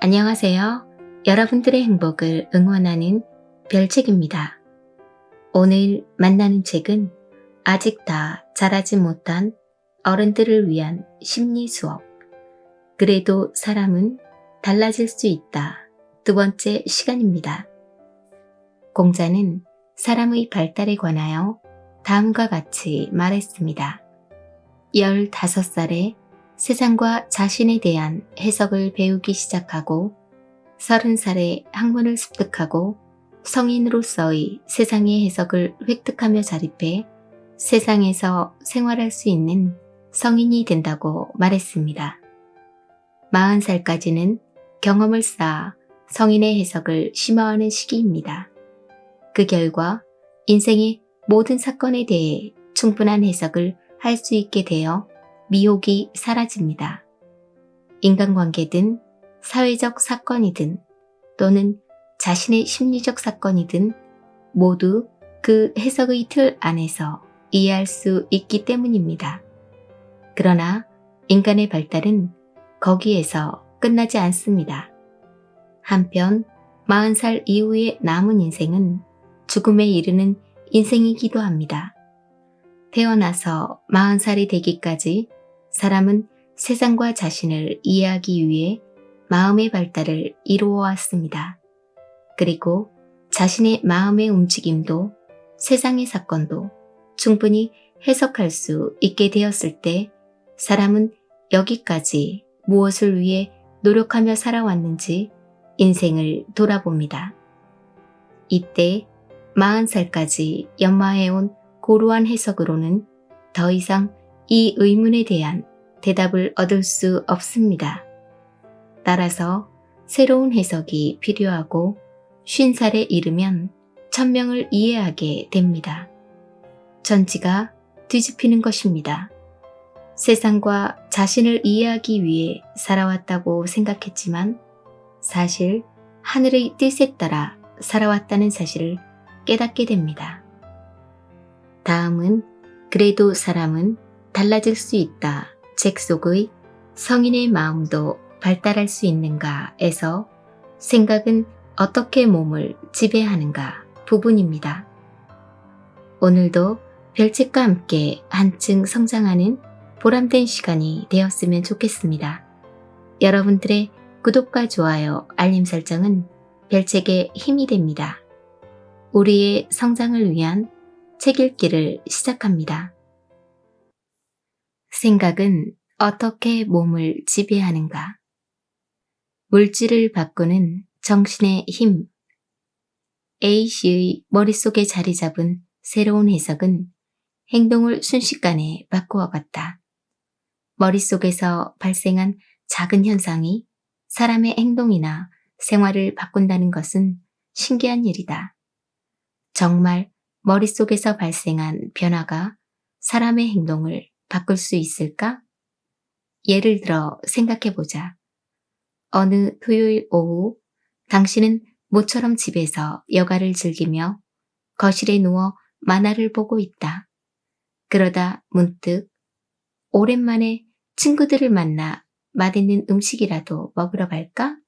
안녕하세요. 여러분들의 행복을 응원하는 별책입니다. 오늘 만나는 책은 아직 다 자라지 못한 어른들을 위한 심리 수업. 그래도 사람은 달라질 수 있다. 두 번째 시간입니다. 공자는 사람의 발달에 관하여 다음과 같이 말했습니다. 15살에 세상과 자신에 대한 해석을 배우기 시작하고 30살에 학문을 습득하고 성인으로서의 세상의 해석을 획득하며 자립해 세상에서 생활할 수 있는 성인이 된다고 말했습니다. 40살까지는 경험을 쌓아 성인의 해석을 심화하는 시기입니다. 그 결과 인생의 모든 사건에 대해 충분한 해석을 할 수 있게 되어 미혹이 사라집니다. 인간관계든 사회적 사건이든 또는 자신의 심리적 사건이든 모두 그 해석의 틀 안에서 이해할 수 있기 때문입니다. 그러나 인간의 발달은 거기에서 끝나지 않습니다. 한편 40살 이후의 남은 인생은 죽음에 이르는 인생이기도 합니다. 태어나서 40살이 되기까지 사람은 세상과 자신을 이해하기 위해 마음의 발달을 이루어 왔습니다. 그리고 자신의 마음의 움직임도 세상의 사건도 충분히 해석할 수 있게 되었을 때 사람은 여기까지 무엇을 위해 노력하며 살아왔는지 인생을 돌아봅니다. 이때 40살까지 연마해온 고루한 해석으로는 더 이상 이 의문에 대한 대답을 얻을 수 없습니다. 따라서 새로운 해석이 필요하고 50살에 이르면 천명을 이해하게 됩니다. 천지가 뒤집히는 것입니다. 세상과 자신을 이해하기 위해 살아왔다고 생각했지만 사실 하늘의 뜻에 따라 살아왔다는 사실을 깨닫게 됩니다. 다음은 그래도 사람은 달라질 수 있다 책 속의 성인의 마음도 발달할 수 있는가에서 생각은 어떻게 몸을 지배하는가 부분입니다. 오늘도 별책과 함께 한층 성장하는 보람된 시간이 되었으면 좋겠습니다. 여러분들의 구독과 좋아요, 알림 설정은 별책의 힘이 됩니다. 우리의 성장을 위한 책 읽기를 시작합니다. 생각은 어떻게 몸을 지배하는가? 물질을 바꾸는 정신의 힘. A씨의 머릿속에 자리 잡은 새로운 해석은 행동을 순식간에 바꾸어갔다. 머릿속에서 발생한 작은 현상이 사람의 행동이나 생활을 바꾼다는 것은 신기한 일이다. 정말 머릿속에서 발생한 변화가 사람의 행동을 바꿀 수 있을까? 예를 들어 생각해보자. 어느 토요일 오후 당신은 모처럼 집에서 여가를 즐기며 거실에 누워 만화를 보고 있다. 그러다 문득 오랜만에 친구들을 만나 맛있는 음식이라도 먹으러 갈까?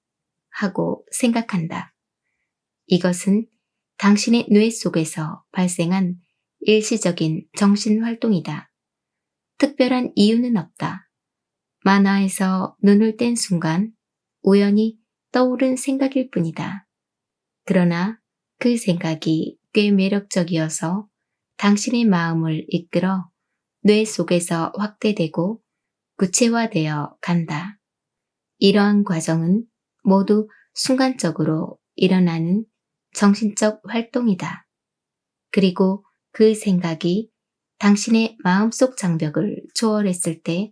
하고 생각한다. 이것은 당신의 뇌 속에서 발생한 일시적인 정신활동이다. 특별한 이유는 없다. 만화에서 눈을 뗀 순간 우연히 떠오른 생각일 뿐이다. 그러나 그 생각이 꽤 매력적이어서 당신의 마음을 이끌어 뇌 속에서 확대되고 구체화되어 간다. 이러한 과정은 모두 순간적으로 일어나는 정신적 활동이다. 그리고 그 생각이 당신의 마음속 장벽을 초월했을 때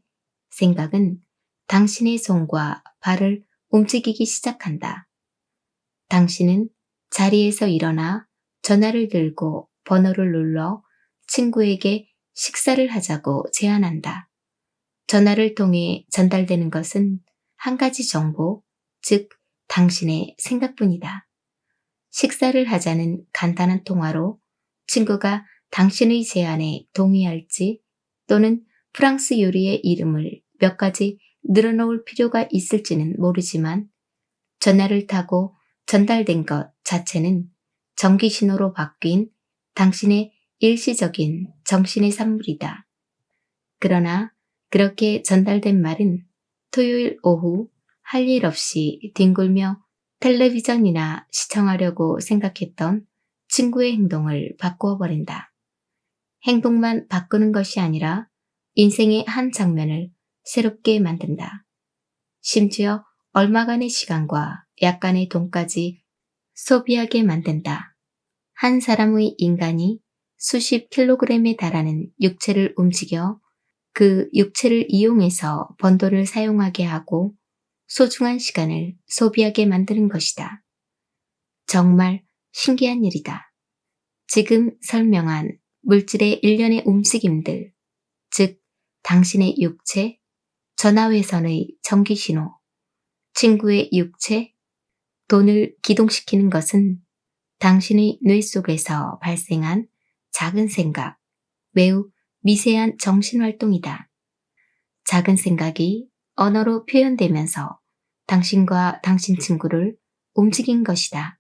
생각은 당신의 손과 발을 움직이기 시작한다. 당신은 자리에서 일어나 전화를 들고 번호를 눌러 친구에게 식사를 하자고 제안한다. 전화를 통해 전달되는 것은 한 가지 정보, 즉 당신의 생각뿐이다. 식사를 하자는 간단한 통화로 친구가 당신의 제안에 동의할지 또는 프랑스 요리의 이름을 몇 가지 늘어놓을 필요가 있을지는 모르지만 전화를 타고 전달된 것 자체는 전기 신호로 바뀐 당신의 일시적인 정신의 산물이다. 그러나 그렇게 전달된 말은 토요일 오후 할 일 없이 뒹굴며 텔레비전이나 시청하려고 생각했던 친구의 행동을 바꾸어 버린다. 행동만 바꾸는 것이 아니라 인생의 한 장면을 새롭게 만든다. 심지어 얼마간의 시간과 약간의 돈까지 소비하게 만든다. 한 사람의 인간이 수십 킬로그램에 달하는 육체를 움직여 그 육체를 이용해서 번 돈을 사용하게 하고 소중한 시간을 소비하게 만드는 것이다. 정말 신기한 일이다. 지금 설명한 물질의 일련의 움직임들, 즉 당신의 육체, 전화회선의 전기신호, 친구의 육체, 돈을 기동시키는 것은 당신의 뇌 속에서 발생한 작은 생각, 매우 미세한 정신활동이다. 작은 생각이 언어로 표현되면서 당신과 당신 친구를 움직인 것이다.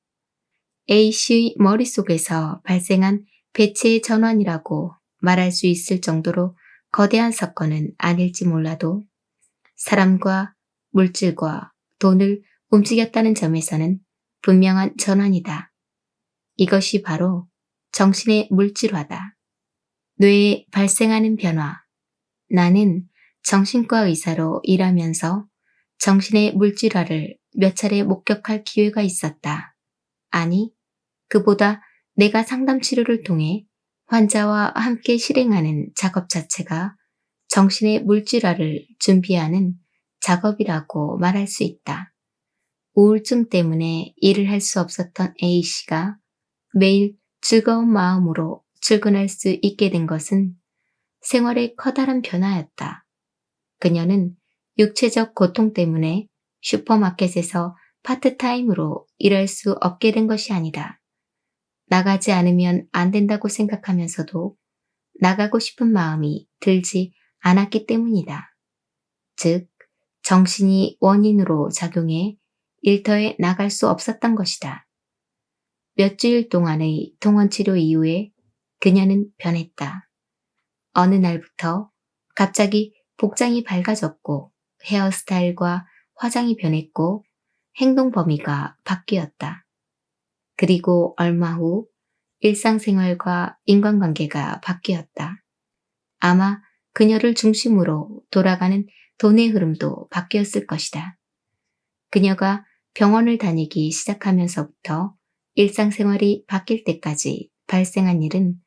A씨의 머릿속에서 발생한 배치의 전환이라고 말할 수 있을 정도로 거대한 사건은 아닐지 몰라도 사람과 물질과 돈을 움직였다는 점에서는 분명한 전환이다. 이것이 바로 정신의 물질화다. 뇌에 발생하는 변화. 나는 정신과 의사로 일하면서 정신의 물질화를 몇 차례 목격할 기회가 있었다. 아니, 그보다 내가 상담 치료를 통해 환자와 함께 실행하는 작업 자체가 정신의 물질화를 준비하는 작업이라고 말할 수 있다. 우울증 때문에 일을 할 수 없었던 A씨가 매일 즐거운 마음으로 출근할 수 있게 된 것은 생활의 커다란 변화였다. 그녀는 육체적 고통 때문에 슈퍼마켓에서 파트타임으로 일할 수 없게 된 것이 아니다. 나가지 않으면 안 된다고 생각하면서도 나가고 싶은 마음이 들지 않았기 때문이다. 즉, 정신이 원인으로 작용해 일터에 나갈 수 없었던 것이다. 몇 주일 동안의 통원치료 이후에 그녀는 변했다. 어느 날부터 갑자기 복장이 밝아졌고 헤어스타일과 화장이 변했고 행동 범위가 바뀌었다. 그리고 얼마 후 일상생활과 인간관계가 바뀌었다. 아마 그녀를 중심으로 돌아가는 돈의 흐름도 바뀌었을 것이다. 그녀가 병원을 다니기 시작하면서부터 일상생활이 바뀔 때까지 발생한 일은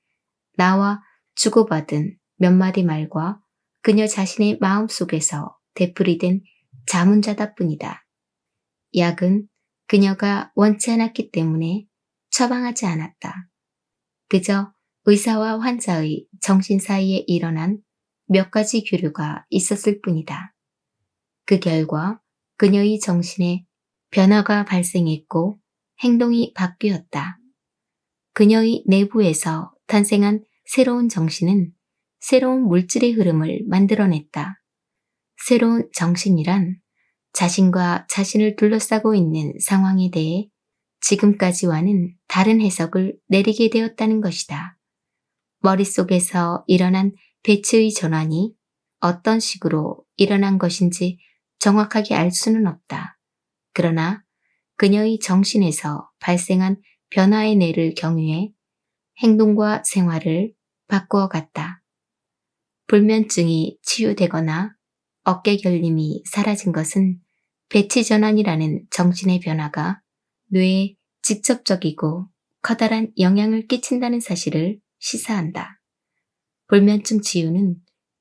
나와 주고받은 몇 마디 말과 그녀 자신의 마음속에서 되풀이된 자문자답뿐이다. 약은 그녀가 원치 않았기 때문에 처방하지 않았다. 그저 의사와 환자의 정신 사이에 일어난 몇 가지 교류가 있었을 뿐이다. 그 결과 그녀의 정신에 변화가 발생했고 행동이 바뀌었다. 그녀의 내부에서 탄생한 새로운 정신은 새로운 물질의 흐름을 만들어냈다. 새로운 정신이란 자신과 자신을 둘러싸고 있는 상황에 대해 지금까지와는 다른 해석을 내리게 되었다는 것이다. 머릿속에서 일어난 배치의 전환이 어떤 식으로 일어난 것인지 정확하게 알 수는 없다. 그러나 그녀의 정신에서 발생한 변화의 뇌를 경유해 행동과 생활을 바꾸어 갔다. 불면증이 치유되거나 어깨 결림이 사라진 것은 배치 전환이라는 정신의 변화가 뇌에 직접적이고 커다란 영향을 끼친다는 사실을 시사한다. 불면증 치유는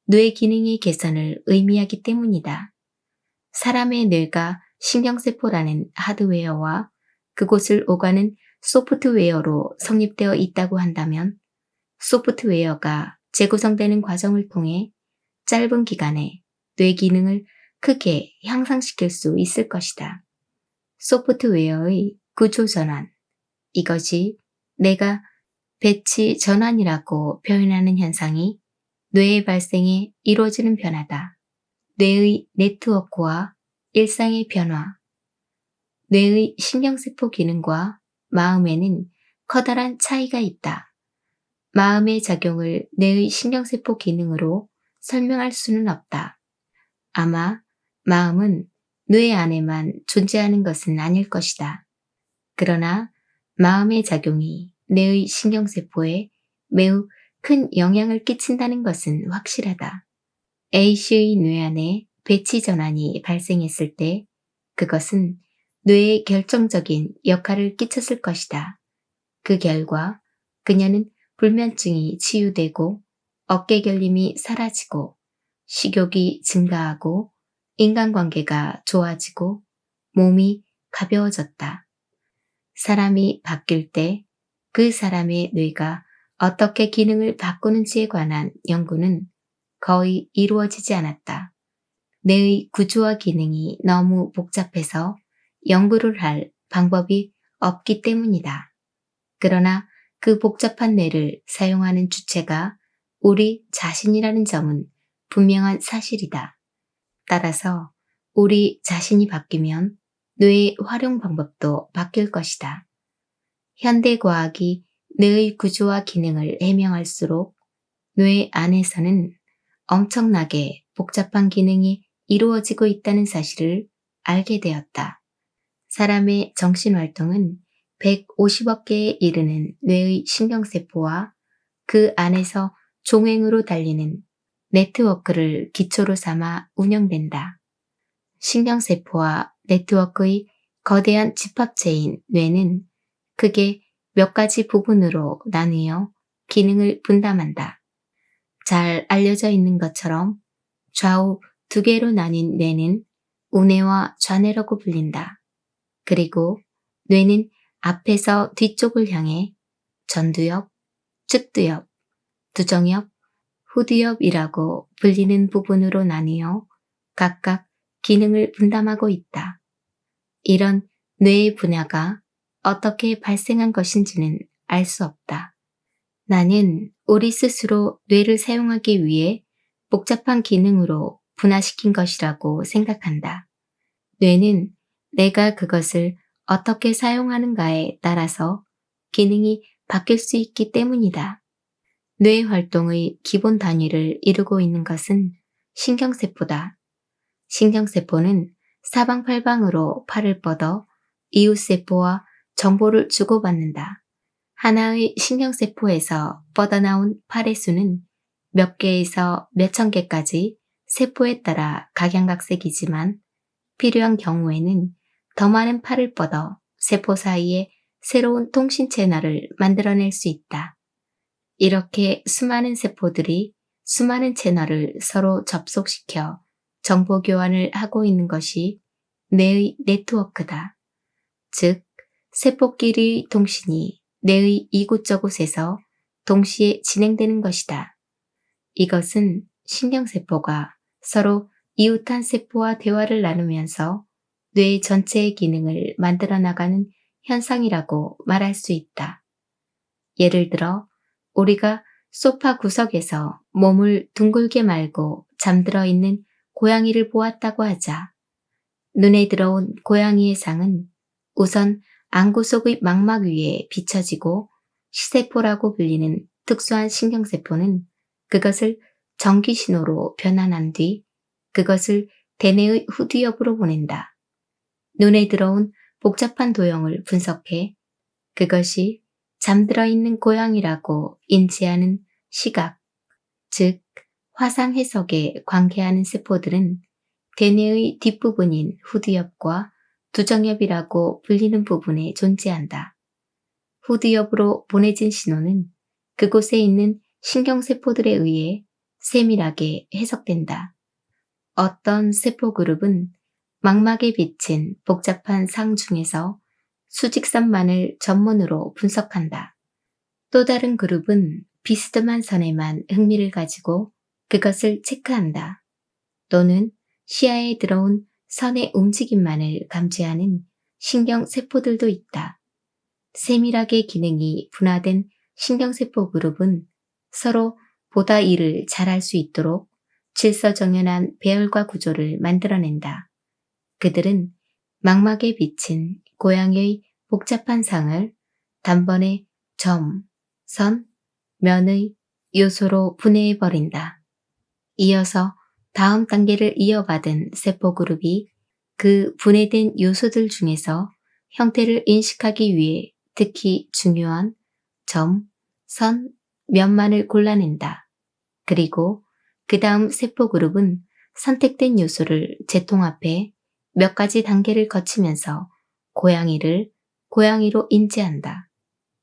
뇌 기능의 개선을 의미하기 때문이다. 사람의 뇌가 신경세포라는 하드웨어와 그곳을 오가는 소프트웨어로 성립되어 있다고 한다면 소프트웨어가 재구성되는 과정을 통해 짧은 기간에 뇌 기능을 크게 향상시킬 수 있을 것이다. 소프트웨어의 구조 전환. 이것이 내가 배치 전환이라고 표현하는 현상이 뇌의 발생에 이루어지는 변화다. 뇌의 네트워크와 일상의 변화. 뇌의 신경세포 기능과 마음에는 커다란 차이가 있다. 마음의 작용을 뇌의 신경세포 기능으로 설명할 수는 없다. 아마 마음은 뇌 안에만 존재하는 것은 아닐 것이다. 그러나 마음의 작용이 뇌의 신경세포에 매우 큰 영향을 끼친다는 것은 확실하다. A씨의 뇌 안에 배치 전환이 발생했을 때 그것은 뇌에 결정적인 역할을 끼쳤을 것이다. 그 결과 그녀는 불면증이 치유되고 어깨 결림이 사라지고 식욕이 증가하고 인간관계가 좋아지고 몸이 가벼워졌다. 사람이 바뀔 때 그 사람의 뇌가 어떻게 기능을 바꾸는지에 관한 연구는 거의 이루어지지 않았다. 뇌의 구조와 기능이 너무 복잡해서 연구를 할 방법이 없기 때문이다. 그러나 그 복잡한 뇌를 사용하는 주체가 우리 자신이라는 점은 분명한 사실이다. 따라서 우리 자신이 바뀌면 뇌의 활용 방법도 바뀔 것이다. 현대 과학이 뇌의 구조와 기능을 해명할수록 뇌 안에서는 엄청나게 복잡한 기능이 이루어지고 있다는 사실을 알게 되었다. 사람의 정신활동은 150억 개에 이르는 뇌의 신경세포와 그 안에서 종횡으로 달리는 네트워크를 기초로 삼아 운영된다. 신경세포와 네트워크의 거대한 집합체인 뇌는 크게 몇 가지 부분으로 나뉘어 기능을 분담한다. 잘 알려져 있는 것처럼 좌우 두 개로 나뉜 뇌는 우뇌와 좌뇌라고 불린다. 그리고 뇌는 앞에서 뒤쪽을 향해 전두엽, 측두엽, 두정엽, 후두엽이라고 불리는 부분으로 나뉘어 각각 기능을 분담하고 있다. 이런 뇌의 분야가 어떻게 발생한 것인지는 알 수 없다. 나는 우리 스스로 뇌를 사용하기 위해 복잡한 기능으로 분화시킨 것이라고 생각한다. 뇌는 내가 그것을 어떻게 사용하는가에 따라서 기능이 바뀔 수 있기 때문이다. 뇌 활동의 기본 단위를 이루고 있는 것은 신경세포다. 신경세포는 사방팔방으로 팔을 뻗어 이웃세포와 정보를 주고받는다. 하나의 신경세포에서 뻗어나온 팔의 수는 몇 개에서 몇천 개까지 세포에 따라 각양각색이지만 필요한 경우에는 더 많은 팔을 뻗어 세포 사이에 새로운 통신 채널을 만들어낼 수 있다. 이렇게 수많은 세포들이 수많은 채널을 서로 접속시켜 정보 교환을 하고 있는 것이 뇌의 네트워크다. 즉, 세포끼리의 통신이 뇌의 이곳저곳에서 동시에 진행되는 것이다. 이것은 신경세포가 서로 이웃한 세포와 대화를 나누면서 뇌 전체의 기능을 만들어 나가는 현상이라고 말할 수 있다. 예를 들어 우리가 소파 구석에서 몸을 둥글게 말고 잠들어 있는 고양이를 보았다고 하자. 눈에 들어온 고양이의 상은 우선 안구 속의 망막 위에 비춰지고 시세포라고 불리는 특수한 신경세포는 그것을 전기신호로 변환한 뒤 그것을 대뇌의 후두엽으로 보낸다. 눈에 들어온 복잡한 도형을 분석해 그것이 잠들어 있는 고양이라고 인지하는 시각, 즉 화상 해석에 관계하는 세포들은 대뇌의 뒷부분인 후두엽과 두정엽이라고 불리는 부분에 존재한다. 후두엽으로 보내진 신호는 그곳에 있는 신경세포들에 의해 세밀하게 해석된다. 어떤 세포 그룹은 망막에 비친 복잡한 상 중에서 수직선만을 전문으로 분석한다. 또 다른 그룹은 비스듬한 선에만 흥미를 가지고 그것을 체크한다. 또는 시야에 들어온 선의 움직임만을 감지하는 신경세포들도 있다. 세밀하게 기능이 분화된 신경세포 그룹은 서로 보다 일을 잘할 수 있도록 질서정연한 배열과 구조를 만들어낸다. 그들은 망막에 비친 고양이의 복잡한 상을 단번에 점, 선, 면의 요소로 분해해버린다. 이어서 다음 단계를 이어받은 세포그룹이 그 분해된 요소들 중에서 형태를 인식하기 위해 특히 중요한 점, 선, 면만을 골라낸다. 그리고 그 다음 세포그룹은 선택된 요소를 재통합해 몇 가지 단계를 거치면서 고양이를 고양이로 인지한다.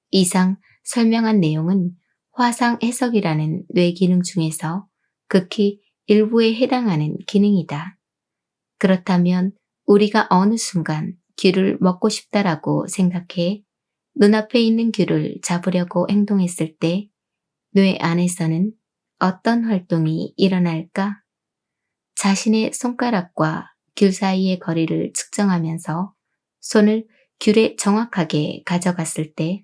이상 설명한 내용은 화상 해석이라는 뇌 기능 중에서 극히 일부에 해당하는 기능이다. 그렇다면 우리가 어느 순간 귤을 먹고 싶다라고 생각해 눈앞에 있는 귤을 잡으려고 행동했을 때 뇌 안에서는 어떤 활동이 일어날까? 자신의 손가락과 귤 사이의 거리를 측정하면서 손을 귤에 정확하게 가져갔을 때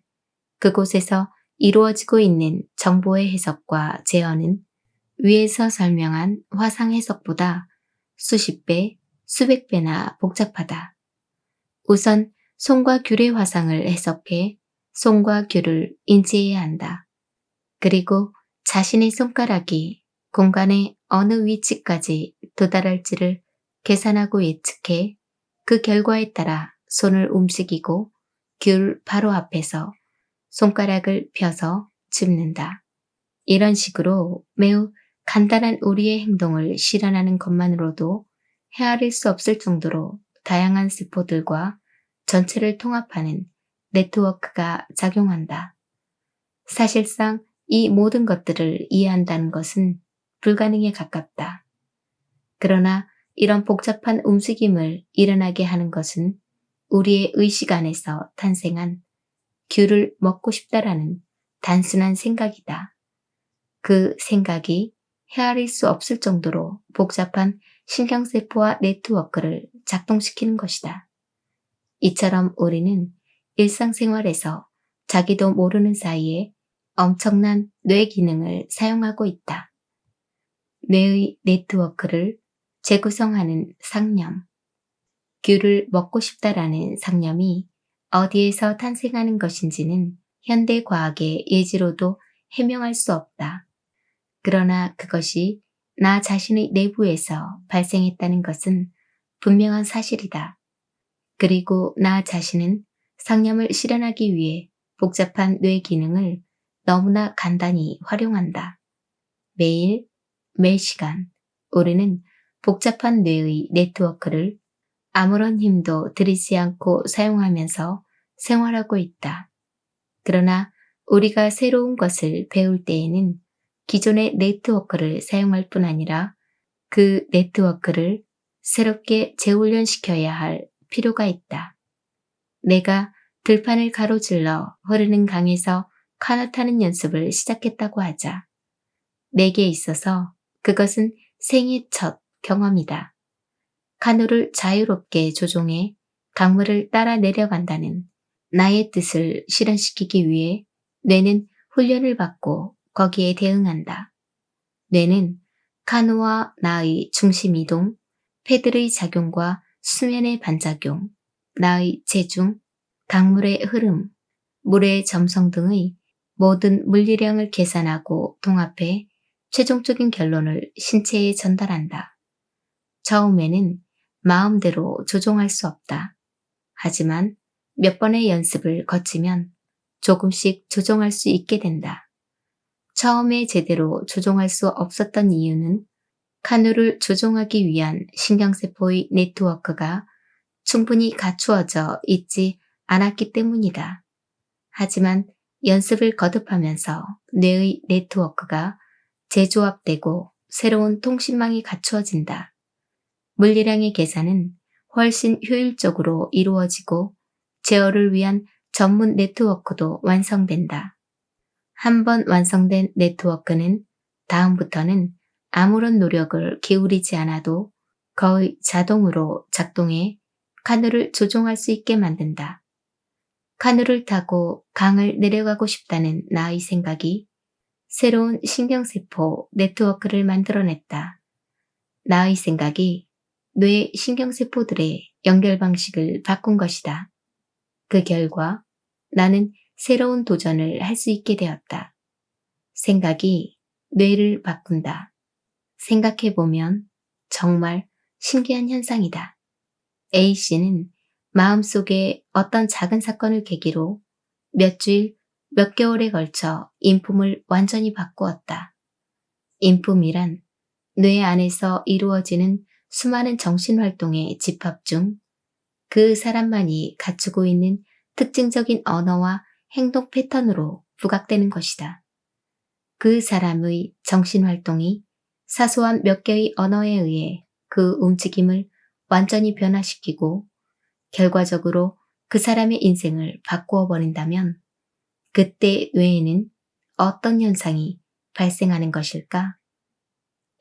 그곳에서 이루어지고 있는 정보의 해석과 재현은 위에서 설명한 화상 해석보다 수십 배, 수백 배나 복잡하다. 우선 손과 귤의 화상을 해석해 손과 귤을 인지해야 한다. 그리고 자신의 손가락이 공간의 어느 위치까지 도달할지를 계산하고 예측해 그 결과에 따라 손을 움직이고 귤 바로 앞에서 손가락을 펴서 짚는다. 이런 식으로 매우 간단한 우리의 행동을 실현하는 것만으로도 헤아릴 수 없을 정도로 다양한 세포들과 전체를 통합하는 네트워크가 작용한다. 사실상 이 모든 것들을 이해한다는 것은 불가능에 가깝다. 그러나 이런 복잡한 움직임을 일어나게 하는 것은 우리의 의식 안에서 탄생한 귤을 먹고 싶다라는 단순한 생각이다. 그 생각이 헤아릴 수 없을 정도로 복잡한 신경세포와 네트워크를 작동시키는 것이다. 이처럼 우리는 일상생활에서 자기도 모르는 사이에 엄청난 뇌 기능을 사용하고 있다. 뇌의 네트워크를 재구성하는 상념. 귤을 먹고 싶다라는 상념이 어디에서 탄생하는 것인지는 현대 과학의 예지로도 해명할 수 없다. 그러나 그것이 나 자신의 내부에서 발생했다는 것은 분명한 사실이다. 그리고 나 자신은 상념을 실현하기 위해 복잡한 뇌 기능을 너무나 간단히 활용한다. 매일, 매시간 우리는 복잡한 뇌의 네트워크를 아무런 힘도 들이지 않고 사용하면서 생활하고 있다. 그러나 우리가 새로운 것을 배울 때에는 기존의 네트워크를 사용할 뿐 아니라 그 네트워크를 새롭게 재훈련시켜야 할 필요가 있다. 내가 들판을 가로질러 흐르는 강에서 카누 타는 연습을 시작했다고 하자. 내게 있어서 그것은 생애 첫 경험이다. 카누를 자유롭게 조종해 강물을 따라 내려간다는 나의 뜻을 실현시키기 위해 뇌는 훈련을 받고 거기에 대응한다. 뇌는 카누와 나의 중심 이동, 패들의 작용과 수면의 반작용, 나의 체중, 강물의 흐름, 물의 점성 등의 모든 물리량을 계산하고 통합해 최종적인 결론을 신체에 전달한다. 처음에는 마음대로 조종할 수 없다. 하지만 몇 번의 연습을 거치면 조금씩 조종할 수 있게 된다. 처음에 제대로 조종할 수 없었던 이유는 카누를 조종하기 위한 신경세포의 네트워크가 충분히 갖추어져 있지 않았기 때문이다. 하지만 연습을 거듭하면서 뇌의 네트워크가 재조합되고 새로운 통신망이 갖추어진다. 물리량의 계산은 훨씬 효율적으로 이루어지고 제어를 위한 전문 네트워크도 완성된다. 한번 완성된 네트워크는 다음부터는 아무런 노력을 기울이지 않아도 거의 자동으로 작동해 카누를 조종할 수 있게 만든다. 카누를 타고 강을 내려가고 싶다는 나의 생각이 새로운 신경세포 네트워크를 만들어냈다. 나의 생각이 뇌 신경세포들의 연결 방식을 바꾼 것이다. 그 결과 나는 새로운 도전을 할 수 있게 되었다. 생각이 뇌를 바꾼다. 생각해보면 정말 신기한 현상이다. A씨는 마음속에 어떤 작은 사건을 계기로 몇 주일, 몇 개월에 걸쳐 인품을 완전히 바꾸었다. 인품이란 뇌 안에서 이루어지는 수많은 정신활동의 집합 중 그 사람만이 갖추고 있는 특징적인 언어와 행동 패턴으로 부각되는 것이다. 그 사람의 정신활동이 사소한 몇 개의 언어에 의해 그 움직임을 완전히 변화시키고 결과적으로 그 사람의 인생을 바꾸어 버린다면 그때 뇌에는 어떤 현상이 발생하는 것일까?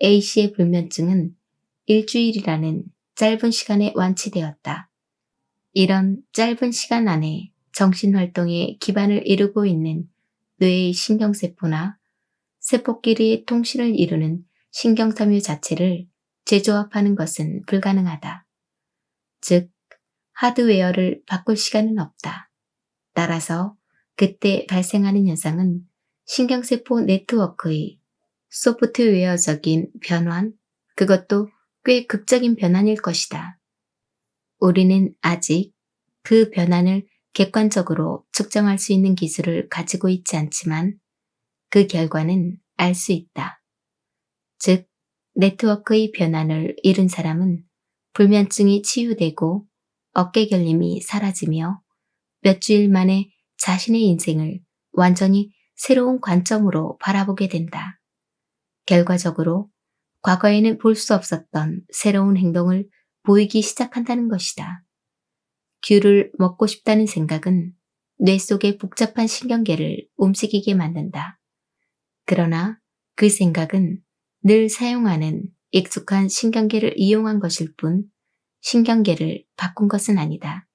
A씨의 불면증은 일주일이라는 짧은 시간에 완치되었다. 이런 짧은 시간 안에 정신활동의 기반을 이루고 있는 뇌의 신경세포나 세포끼리의 통신을 이루는 신경섬유 자체를 재조합하는 것은 불가능하다. 즉, 하드웨어를 바꿀 시간은 없다. 따라서 그때 발생하는 현상은 신경세포 네트워크의 소프트웨어적인 변환, 그것도 꽤 극적인 변환일 것이다. 우리는 아직 그 변환을 객관적으로 측정할 수 있는 기술을 가지고 있지 않지만 그 결과는 알 수 있다. 즉, 네트워크의 변환을 이룬 사람은 불면증이 치유되고 어깨 결림이 사라지며 몇 주일 만에 자신의 인생을 완전히 새로운 관점으로 바라보게 된다. 결과적으로 과거에는 볼 수 없었던 새로운 행동을 보이기 시작한다는 것이다. 귤을 먹고 싶다는 생각은 뇌 속의 복잡한 신경계를 움직이게 만든다. 그러나 그 생각은 늘 사용하는 익숙한 신경계를 이용한 것일 뿐 신경계를 바꾼 것은 아니다.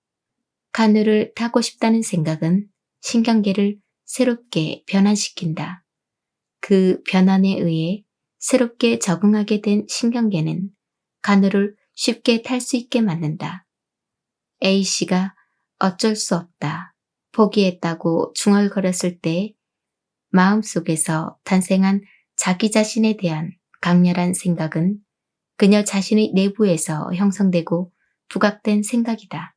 카누를 타고 싶다는 생각은 신경계를 새롭게 변환시킨다. 그 변환에 의해 새롭게 적응하게 된 신경계는 카누를 쉽게 탈 수 있게 만든다. A씨가 어쩔 수 없다, 포기했다고 중얼거렸을 때 마음속에서 탄생한 자기 자신에 대한 강렬한 생각은 그녀 자신의 내부에서 형성되고 부각된 생각이다.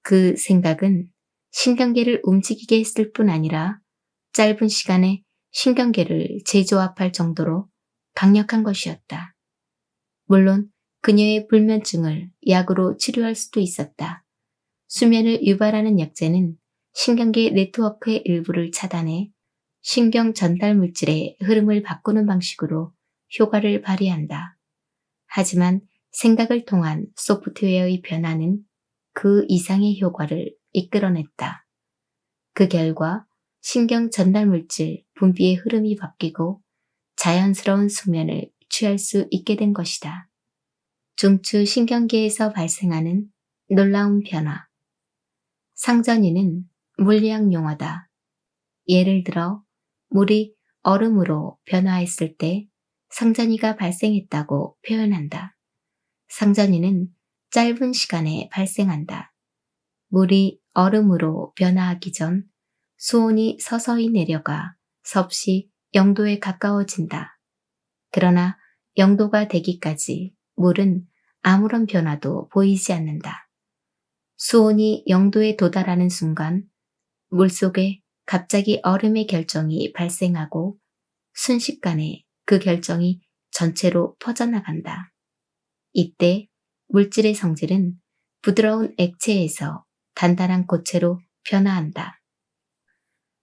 그 생각은 신경계를 움직이게 했을 뿐 아니라 짧은 시간에 신경계를 재조합할 정도로 강력한 것이었다. 물론 그녀의 불면증을 약으로 치료할 수도 있었다. 수면을 유발하는 약제는 신경계 네트워크의 일부를 차단해 신경 전달 물질의 흐름을 바꾸는 방식으로 효과를 발휘한다. 하지만 생각을 통한 소프트웨어의 변화는 그 이상의 효과를 이끌어냈다. 그 결과 신경 전달 물질 분비의 흐름이 바뀌고 자연스러운 수면을 취할 수 있게 된 것이다. 중추 신경계에서 발생하는 놀라운 변화. 상전이는 물리학 용어다. 예를 들어 물이 얼음으로 변화했을 때 상전이가 발생했다고 표현한다. 상전이는 짧은 시간에 발생한다. 물이 얼음으로 변화하기 전 수온이 서서히 내려가 섭씨 0도에 가까워진다. 그러나 0도가 되기까지 물은 아무런 변화도 보이지 않는다. 수온이 0도에 도달하는 순간 물속에 갑자기 얼음의 결정이 발생하고 순식간에 그 결정이 전체로 퍼져나간다. 이때 물질의 성질은 부드러운 액체에서 단단한 고체로 변화한다.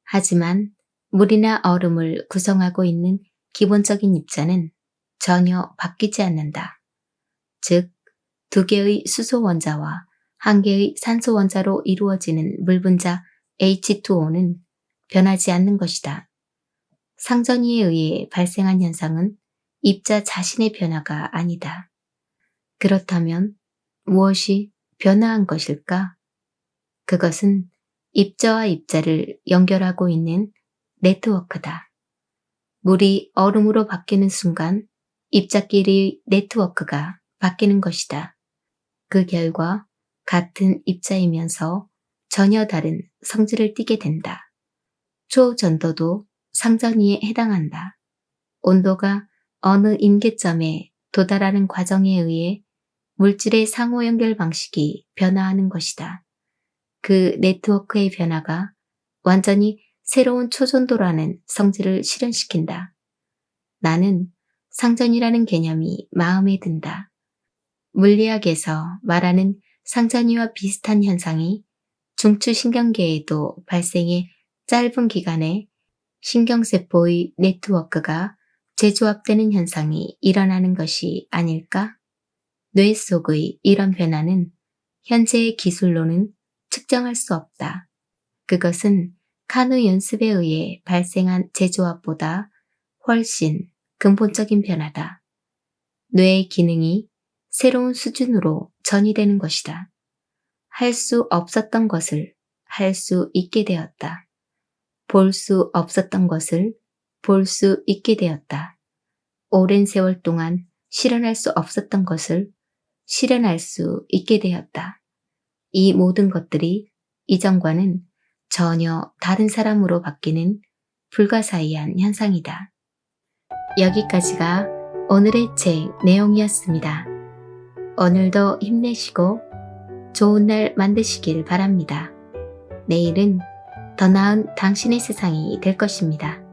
하지만 물이나 얼음을 구성하고 있는 기본적인 입자는 전혀 바뀌지 않는다. 즉, 두 개의 수소 원자와 한 개의 산소 원자로 이루어지는 물 분자 H2O는 변하지 않는 것이다. 상전이에 의해 발생한 현상은 입자 자신의 변화가 아니다. 그렇다면 무엇이 변화한 것일까? 그것은 입자와 입자를 연결하고 있는 네트워크다. 물이 얼음으로 바뀌는 순간 입자끼리의 네트워크가 바뀌는 것이다. 그 결과 같은 입자이면서 전혀 다른 성질을 띠게 된다. 초전도도 상전이에 해당한다. 온도가 어느 임계점에 도달하는 과정에 의해 물질의 상호 연결 방식이 변화하는 것이다. 그 네트워크의 변화가 완전히 새로운 초전도라는 성질을 실현시킨다. 나는 상전이라는 개념이 마음에 든다. 물리학에서 말하는 상전이와 비슷한 현상이 중추신경계에도 발생해 짧은 기간에 신경세포의 네트워크가 재조합되는 현상이 일어나는 것이 아닐까? 뇌 속의 이런 변화는 현재의 기술로는 측정할 수 없다. 그것은 카누 연습에 의해 발생한 재조합보다 훨씬 근본적인 변화다. 뇌의 기능이 새로운 수준으로 전이되는 것이다. 할 수 없었던 것을 할 수 있게 되었다. 볼 수 없었던 것을 볼 수 있게 되었다. 오랜 세월 동안 실현할 수 없었던 것을 실현할 수 있게 되었다. 이 모든 것들이 이전과는 전혀 다른 사람으로 바뀌는 불가사의한 현상이다. 여기까지가 오늘의 책 내용이었습니다. 오늘도 힘내시고 좋은 날 만드시길 바랍니다. 내일은 더 나은 당신의 세상이 될 것입니다.